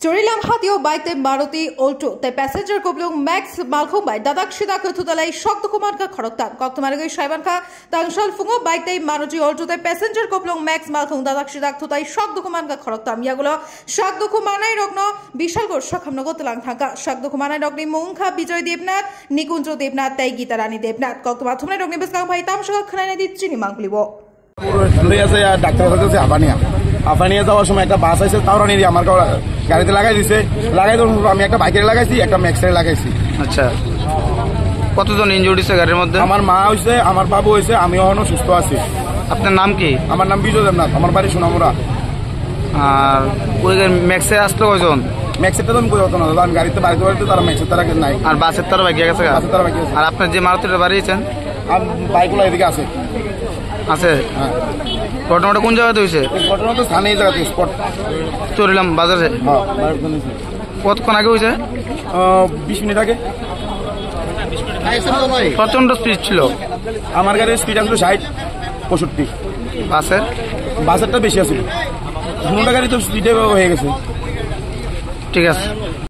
Chorilam Hatio Baite Maruti Alto, the passenger Koblung Max Malcolm by Dadak Shidaka to the lay shock the Kumarka Korokta, Koktamaraga Shaibanka, Tangshal Fungo Baite Maruti Alto, the passenger Koblung Max Malcolm Dadak Shidak to the shock the Kumanka Koroktam Yagulo, Shak the Kumana Rogno, Bishalgo Shakhamnogotalang Tanka, Shak the Kumana Dogni Munka, Bijoy Debnat, Nikunjo Debnat, Gitarani Debnat, Koktamatuna Dognibaska by Tamsha Kanadi Chini Manglibo. Doctor কাছে আফানিয়া যাওয়ার সময় একটা বাস আছে তাও রানি আমার গাড়িতে লাগাই দিছে লাগাই তো আমি একটা বাইকের লাগাইছি একটা ম্যাক্সের লাগাইছি। আচ্ছা, কতজন ইনজুরি হয়েছে গাড়ির মধ্যে? আমার মা হয়েছে, আমার বাবু হয়েছে, আমি এখনো সুস্থ আছি। আপনার নাম কি? আমার নাম বিজয় দেবনাথ, আমার বাড়ি সোনামুড়া। আর ওই ম্যাক্সে আসলো কয়জন? ম্যাক্সের তো আমি কোথাও না দাদা, আমি গাড়িতে বাড়িতে বাড়িতে তারা ম্যাক্সের তারা নাই। আর বাসের তারা বাকি গেছে? আর আপনার যে মারুতিটা বাড়িয়েছেন বাইকগুলো এদিকে আছে আছে। হ্যাঁ। ঘটনাটা কোন জায়গাতে হয়েছে? ঘটনা তো স্থানীয় জায়গাতে স্পট চরিলাম বাজারে। কতক্ষণ আগে হয়েছে? 20 মিনিট আগে। প্রচন্ড স্পিড ছিল। আমার গাড়ির স্পিড আসলো 60-65। বাসেরটা বেশি আছে। দুটো গাড়ি তো স্পিডে হয়ে গেছে। ঠিক আছে।